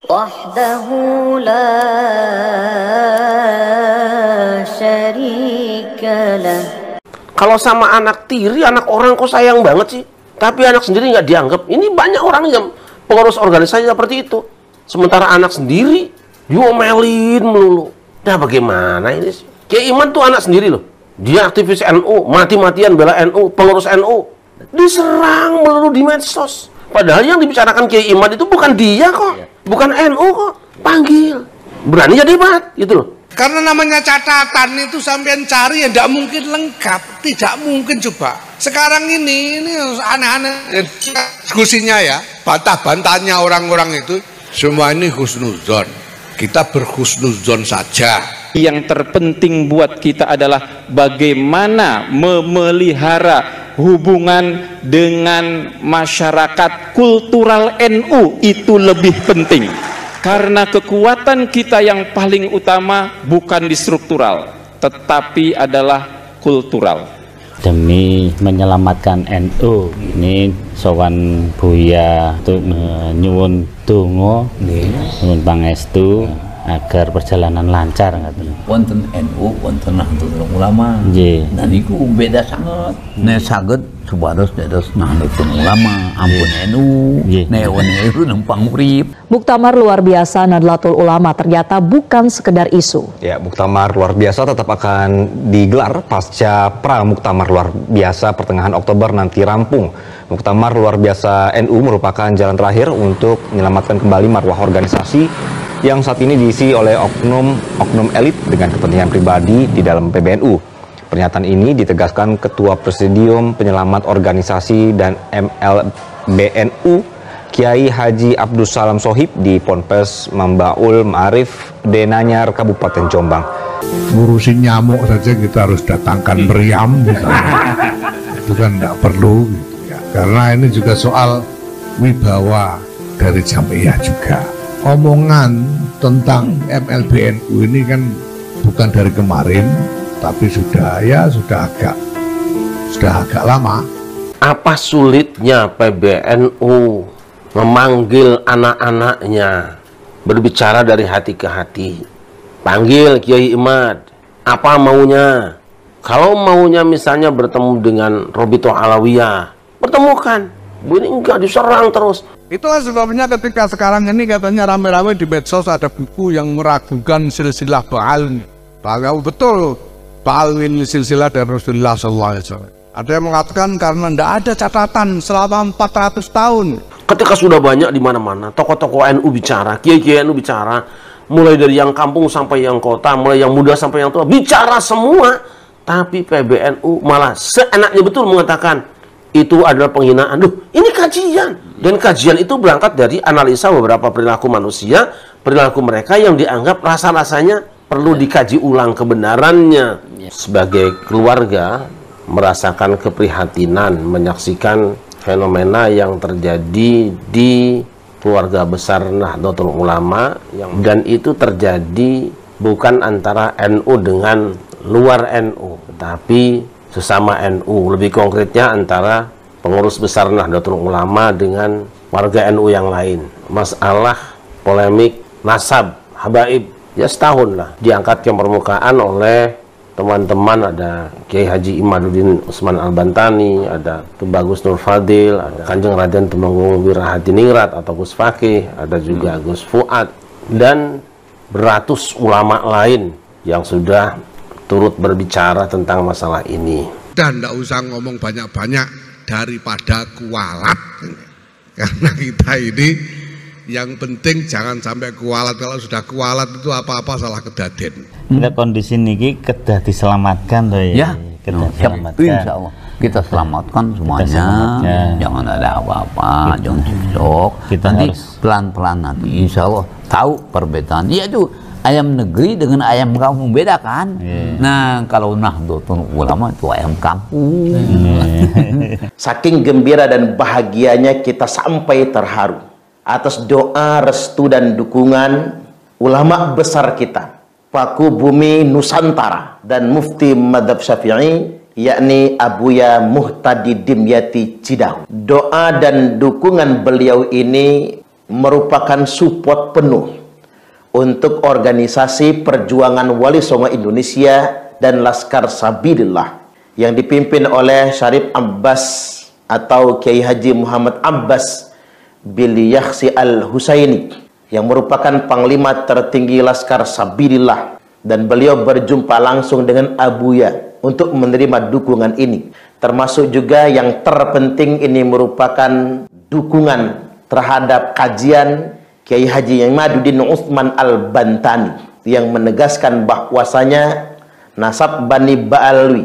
وحده لا شريك له. Kalau sama anak tiri, anak orang kok sayang banget sih, tapi anak sendiri nggak dianggap. Ini banyak orang yang pengurus organisasi seperti itu. Sementara anak sendiri diomelin melulu. Nah bagaimana ini sih? Kiai Iman tuh anak sendiri loh. Dia aktivis NU, mati-matian bela NU, pengurus NU. Diserang melulu di medsos. Padahal yang dibicarakan Kiai Iman itu bukan dia kok, bukan NU kok. Panggil, berani jadi debat gitu loh. Karena namanya catatan itu sampean cari ya tidak mungkin lengkap, tidak mungkin coba. Sekarang ini aneh-aneh diskusinya ya, bantah-bantahnya orang-orang itu semua ini husnuzon. Kita berhusnuzon saja. Yang terpenting buat kita adalah bagaimana memelihara hubungan dengan masyarakat kultural NU, itu lebih penting. Karena kekuatan kita yang paling utama bukan di struktural, tetapi adalah kultural. Demi menyelamatkan NU, ini sowan Buya untuk nyuwun donga, nyuwun pangestu agar perjalanan lancar katanya. Wonten NU, wonten Nahdlatul Ulama. Nggih. Dan niku beda sangat. Nek saged supados dados Nahdlatul Ulama, ampun NU. Nek NU numpang urip. Muktamar luar biasa Nahdlatul Ulama ternyata bukan sekedar isu. Ya, muktamar luar biasa tetap akan digelar pasca pra muktamar luar biasa pertengahan Oktober nanti rampung. Muktamar luar biasa NU merupakan jalan terakhir untuk menyelamatkan kembali marwah organisasi yang saat ini diisi oleh oknum elit dengan kepentingan pribadi di dalam PBNU. Pernyataan ini ditegaskan Ketua Presidium Penyelamat Organisasi dan MLBNU Kiai Haji Abdus Salam Sohib di Ponpes Mambaul Ma'arif Denanyar Kabupaten Jombang. Ngurusin nyamuk saja kita harus datangkan meriam misalnya. Itu kan tidak perlu gitu ya. Karena ini juga soal wibawa dari jamiah juga. Omongan tentang MLBNU ini kan bukan dari kemarin, tapi sudah agak lama. Apa sulitnya PBNU memanggil anak-anaknya berbicara dari hati ke hati? Panggil Kiai Imad, apa maunya? Kalau maunya misalnya bertemu dengan Robito Alawiyah, pertemukan. Ini enggak, diserang terus. Itulah sebabnya ketika sekarang ini katanya rame-rame di medsos ada buku yang meragukan silsilah Ba'al. Bahwa betul Ba'al ini silsilah dari Rasulullah SAW. Ada yang mengatakan karena tidak ada catatan selama 400 tahun. Ketika sudah banyak di mana-mana, tokoh-tokoh NU bicara, kiai-kiai NU bicara, mulai dari yang kampung sampai yang kota, mulai yang muda sampai yang tua, bicara semua. Tapi PBNU malah seenaknya betul mengatakan, itu adalah penghinaan. Duh, ini kajian. Dan kajian itu berangkat dari analisa beberapa perilaku manusia, perilaku mereka yang dianggap rasa-rasanya perlu dikaji ulang kebenarannya. Sebagai keluarga, merasakan keprihatinan, menyaksikan fenomena yang terjadi di keluarga besar Nahdlatul Ulama, dan itu terjadi bukan antara NU dengan luar NU, tapi sesama NU, lebih konkretnya antara pengurus besar Nahdlatul Ulama dengan warga NU yang lain. Masalah polemik nasab, habaib, ya setahun lah diangkat ke permukaan oleh teman-teman. Ada Kiai Haji Imaduddin Usman Al-Bantani, ada Tubagus Nur Fadil, ada Kanjeng Raden Temenggung Wirahadiningrat atau Gus Fakih, ada juga Gus Fuad, dan beratus ulama lain yang sudah turut berbicara tentang masalah ini. Dan tidak usah ngomong banyak-banyak daripada kualat. Karena kita ini yang penting jangan sampai kualat. Kalau sudah kualat itu apa-apa salah kedaden. Kita kondisi niki kedah diselamatkan loh ya. Kedah diselamatkan. Insya Allah kita selamatkan semuanya. Jangan ada apa-apa, jangan cocok. Nanti pelan-pelan nanti insya Allah tahu perbedaan. Iya tuh. Ayam negeri dengan ayam kampung beda kan? Nah, kalau Nahdlatul Ulama itu ayam kampung. Saking gembira dan bahagianya kita sampai terharu atas doa, restu dan dukungan ulama besar kita, Paku Bumi Nusantara dan Mufti Madzhab Syafi'i, yakni Abuya Muhtadi Dimyati Cidahu. Doa dan dukungan beliau ini merupakan support penuh untuk organisasi perjuangan Wali Songo Indonesia dan Laskar Sabilillah yang dipimpin oleh Syarif Abbas atau Kiai Haji Muhammad Abbas bin Yakhsi Al-Husaini yang merupakan panglima tertinggi Laskar Sabilillah, dan beliau berjumpa langsung dengan Abuya untuk menerima dukungan ini. Termasuk juga yang terpenting ini merupakan dukungan terhadap kajian Kiai Haji Imaduddin Utsman Al-Bantani yang menegaskan bahwasanya nasab Bani Ba'alwi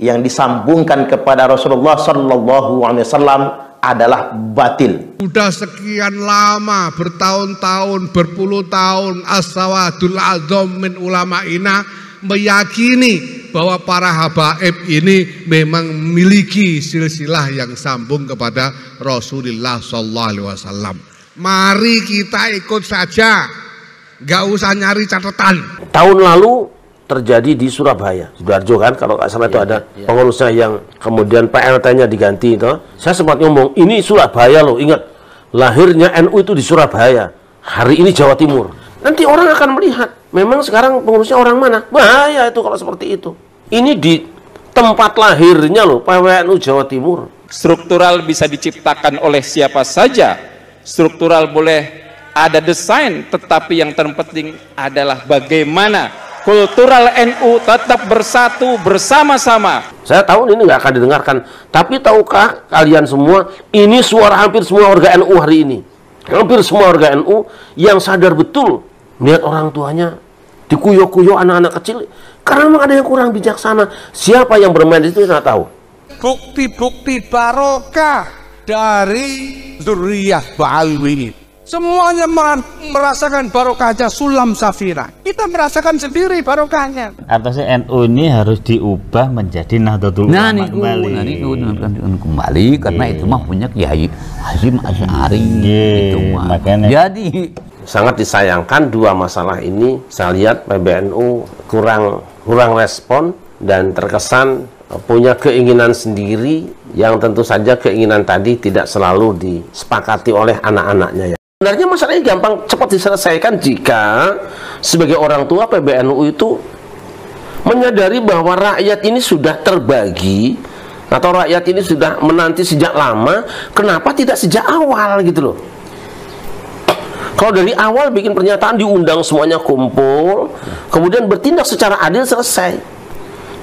yang disambungkan kepada Rasulullah Sallallahu Alaihi Wasallam adalah batil. Sudah sekian lama, bertahun-tahun, berpuluh tahun, as-sawadul azam min ulama'ina meyakini bahwa para habaib ini memang memiliki silsilah yang sambung kepada Rasulullah Sallallahu Alaihi Wasallam. Mari kita ikut saja, nggak usah nyari catatan. Tahun lalu terjadi di Surabaya, Sidoarjo kan, kalau nggak salah itu ada pengurusnya yang kemudian PLT-nya diganti itu. Saya sempat ngomong, ini Surabaya loh, ingat lahirnya NU itu di Surabaya, hari ini Jawa Timur. Nanti orang akan melihat, memang sekarang pengurusnya orang mana? Bahaya itu kalau seperti itu. Ini di tempat lahirnya loh, PWNU Jawa Timur. Struktural bisa diciptakan oleh siapa saja, struktural boleh ada desain, tetapi yang terpenting adalah bagaimana kultural NU tetap bersatu bersama-sama. Saya tahu ini nggak akan didengarkan, tapi tahukah kalian semua, ini suara hampir semua warga NU hari ini. Hampir semua warga NU yang sadar betul melihat orang tuanya dikuyok-kuyok anak-anak kecil, karena memang ada yang kurang bijaksana. Siapa yang bermain itu nggak tahu. Bukti-bukti barokah dari zuriyah Ba'alwi. Semuanya merasakan barokahnya Sulam Safira. Kita merasakan sendiri barokahnya. Artinya NU ini harus diubah menjadi Nahdlatul Ulama kembali karena itu mah punya Kiai Hasyim Asy'ari itu mah. Jadi sangat disayangkan dua masalah ini. Saya lihat PBNU kurang respon dan terkesan punya keinginan sendiri yang tentu saja keinginan tadi tidak selalu disepakati oleh anak-anaknya ya. Sebenarnya masalahnya gampang cepat diselesaikan jika sebagai orang tua PBNU itu menyadari bahwa rakyat ini sudah terbagi atau rakyat ini sudah menanti sejak lama, kenapa tidak sejak awal gitu loh. Kalau dari awal bikin pernyataan, diundang semuanya kumpul, kemudian bertindak secara adil, selesai.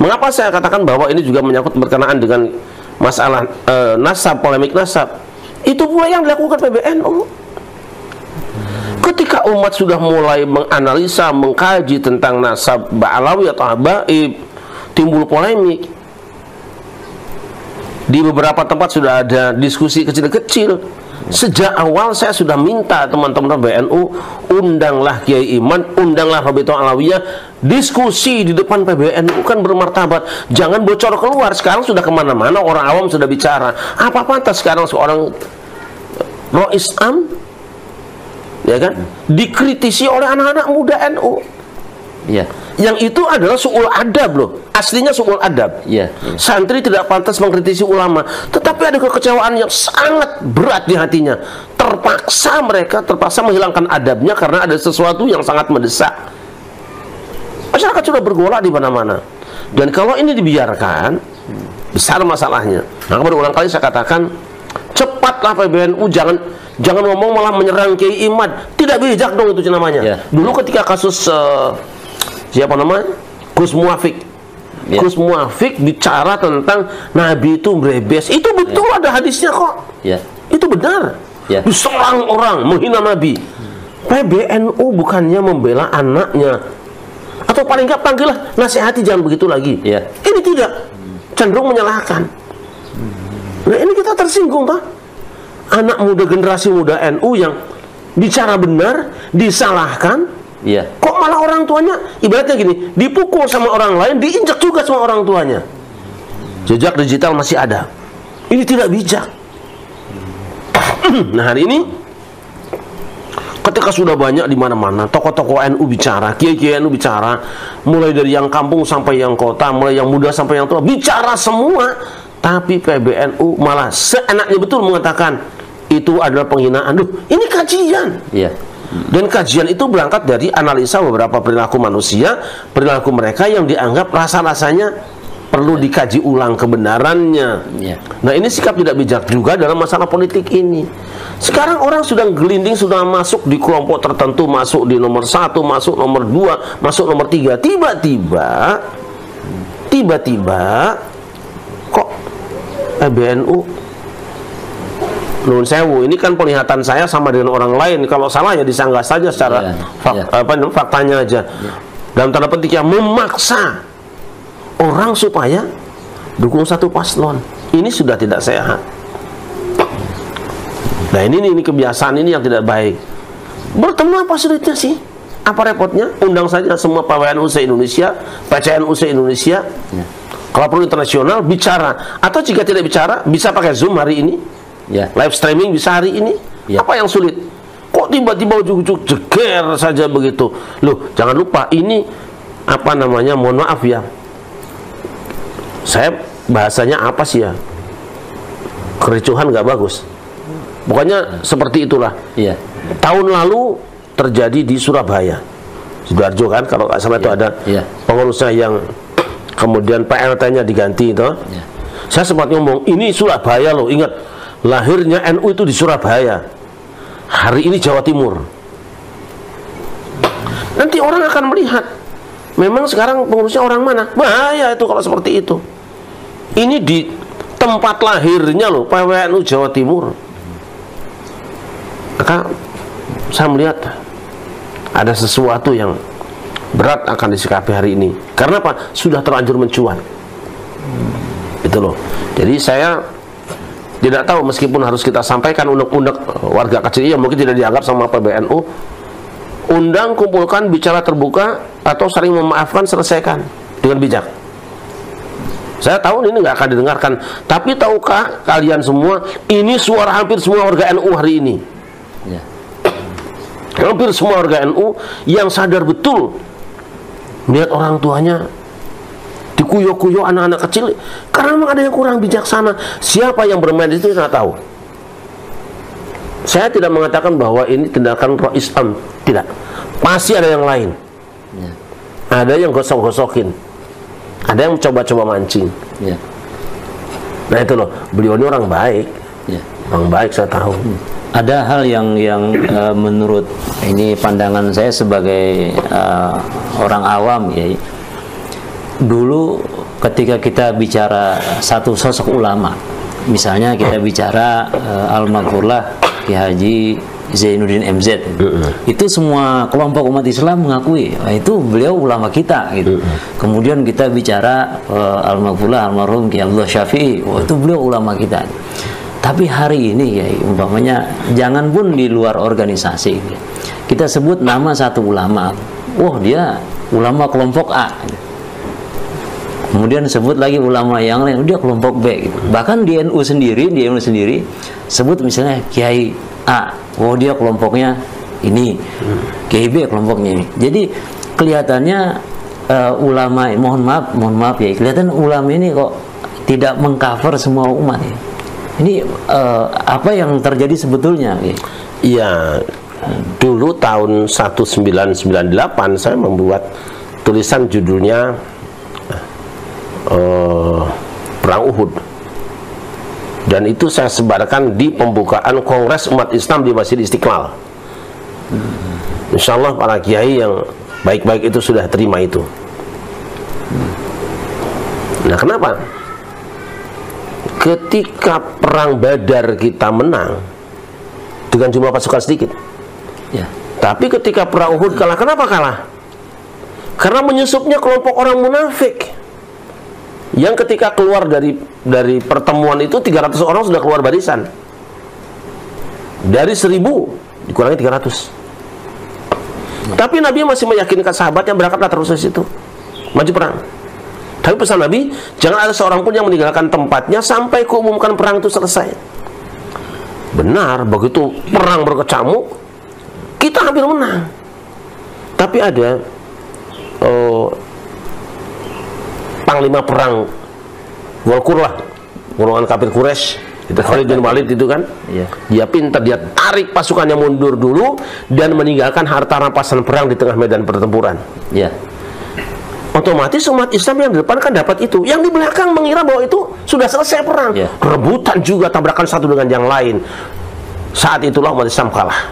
Mengapa saya katakan bahwa ini juga menyangkut berkenaan dengan masalah nasab, polemik nasab. Itu pula yang dilakukan PBNU. Ketika umat sudah mulai menganalisa, mengkaji tentang nasab Ba'alawi atau Habaib, timbul polemik. Di beberapa tempat sudah ada diskusi kecil-kecil. Sejak awal saya sudah minta teman-teman PBNU, undanglah Kiai Iman, undanglah Rabi'ah Alawiyah, diskusi di depan PBNU kan bermartabat. Jangan bocor keluar. Sekarang sudah kemana-mana, orang awam sudah bicara. Apa pantas sekarang seorang Rois Am, ya kan, dikritisi oleh anak-anak muda NU? Ya. Yang itu adalah su'ul adab loh. Aslinya su'ul adab. Ya. Santri tidak pantas mengkritisi ulama. Tetapi ada kekecewaan yang sangat berat di hatinya. Mereka terpaksa menghilangkan adabnya karena ada sesuatu yang sangat mendesak. Masyarakat sudah bergolak di mana-mana. Dan kalau ini dibiarkan, besar masalahnya. Maka berulang kali saya katakan, cepatlah PBNU, jangan ngomong malah menyerang Kiai Imad. Tidak bijak dong itu namanya. Ya. Dulu ketika kasus siapa namanya? Gus Muafik. Ya. Gus Muafik bicara tentang Nabi itu berebes. Itu betul, ya. Ada hadisnya kok. Ya. Itu benar. Ya. Diserang orang, menghina Nabi. PBNU bukannya membela anaknya. Atau paling nggak panggillah, nasihati jangan begitu lagi. Ya. Ini tidak. Cenderung menyalahkan. Nah ini kita tersinggung toh. Anak muda, generasi muda NU yang bicara benar disalahkan. Iya. Kok malah orang tuanya ibaratnya gini, dipukul sama orang lain, diinjak juga sama orang tuanya. Jejak digital masih ada. Ini tidak bijak. Nah hari ini ketika sudah banyak di mana-mana tokoh-tokoh NU bicara, kiai-kiai NU bicara, mulai dari yang kampung sampai yang kota, mulai yang muda sampai yang tua, bicara semua. Tapi PBNU malah seenaknya betul mengatakan itu adalah penghinaan. Duh, ini kajian. Iya. Dan kajian itu berangkat dari analisa beberapa perilaku manusia, perilaku mereka yang dianggap rasa-rasanya perlu dikaji ulang kebenarannya. Nah, ini sikap tidak bijak juga dalam masalah politik ini. Sekarang orang sudah gelinding, sudah masuk di kelompok tertentu, masuk di nomor 1, masuk nomor 2, masuk nomor 3. Tiba-tiba kok PBNU Nun sewu, ini kan penglihatan saya sama dengan orang lain. Kalau salah ya disanggah saja secara faktanya aja. Dalam tanda petik yang memaksa orang supaya dukung satu paslon. Ini sudah tidak sehat. Nah, ini kebiasaan ini yang tidak baik. Bertemu apa sulitnya sih? Apa repotnya? Undang saja semua PWNU se-Indonesia, PCNU se-Indonesia. Kalau perlu internasional bicara, atau jika tidak bicara bisa pakai Zoom hari ini. Live streaming bisa hari ini. Apa yang sulit? Kok tiba-tiba ujuk-ujuk jeger saja begitu? Loh, jangan lupa ini apa namanya? Mohon maaf ya. Saya bahasanya apa sih ya? Kericuhan nggak bagus. Pokoknya seperti itulah. Tahun lalu terjadi di Surabaya, Sidoarjo kan, kalau nggak salah itu ada pengurusnya yang kemudian PLT-nya diganti itu. Saya sempat ngomong, ini Surabaya loh, ingat. Lahirnya NU itu di Surabaya. Hari ini Jawa Timur. Nanti orang akan melihat, memang sekarang pengurusnya orang mana? Bahaya itu kalau seperti itu. Ini di tempat lahirnya loh, PWNU Jawa Timur. Maka saya melihat ada sesuatu yang berat akan disikapi hari ini. Karena apa? Sudah terlanjur mencuat. Itu loh. Jadi saya tidak tahu, meskipun harus kita sampaikan unek-unek warga kecil yang mungkin tidak dianggap sama PBNU, undang, kumpulkan, bicara terbuka, atau saling memaafkan, selesaikan dengan bijak. Saya tahu ini nggak akan didengarkan, tapi tahukah kalian semua, ini suara hampir semua warga NU hari ini. Hampir semua warga NU yang sadar betul melihat orang tuanya dikuyok-kuyok anak-anak kecil, karena memang ada yang kurang bijaksana. Siapa yang bermain itu tidak tahu. Saya tidak mengatakan bahwa ini tindakan pro Islam, tidak. Pasti ada yang lain. Ada yang gosok-gosokin, ada yang coba-coba mancing. Nah itu loh, beliau ini orang baik, orang baik, saya tahu. Ada hal yang menurut ini pandangan saya sebagai orang awam ya. Dulu ketika kita bicara satu sosok ulama, misalnya kita bicara Al-Maghfurlah Ki Haji Zainuddin MZ, itu semua kelompok umat Islam mengakui itu beliau ulama kita gitu. Kemudian kita bicara Al-Maghfurlah almarhum Ki Abdullah Syafi'i, itu beliau ulama kita. Tapi hari ini ya umpamanya jangan pun di luar organisasi, kita sebut nama satu ulama, wah dia ulama kelompok A. Kemudian sebut lagi ulama yang lain, dia kelompok B gitu. Bahkan di NU sendiri, sebut misalnya Kiai A, oh dia kelompoknya ini, Kiai B kelompoknya ini. Jadi kelihatannya ulama, mohon maaf ya, kelihatan ulama ini kok tidak mengcover semua umat ya. Ini apa yang terjadi sebetulnya? Iya, dulu tahun 1998 saya membuat tulisan judulnya Perang Uhud, dan itu saya sebarkan di pembukaan Kongres Umat Islam di Masjid Istiqlal. Insya Allah para kiai yang baik-baik itu sudah terima itu. Nah, kenapa? Ketika perang Badar kita menang dengan jumlah pasukan sedikit, tapi ketika perang Uhud kalah. Kenapa kalah? Karena menyusupnya kelompok orang munafik yang ketika keluar dari pertemuan itu 300 orang sudah keluar barisan. Dari 1000 dikurangi 300. Tapi Nabi masih meyakinkan sahabatnya, berangkatlah terus ke situ, maju perang. Tapi pesan Nabi, jangan ada seorang pun yang meninggalkan tempatnya sampai kuumumkan perang itu selesai. Benar, begitu perang berkecamuk, kita hampir menang. Tapi ada panglima perang Golkurlah, golongan kafir Quraisy, Itu Khalid bin Walid itu kan, dia pintar, dia tarik pasukannya mundur dulu dan meninggalkan harta rampasan perang di tengah medan pertempuran. Otomatis umat Islam yang di depan kan dapat itu, yang di belakang mengira bahwa itu sudah selesai perang, rebutan juga tabrakan satu dengan yang lain. Saat itulah umat Islam kalah.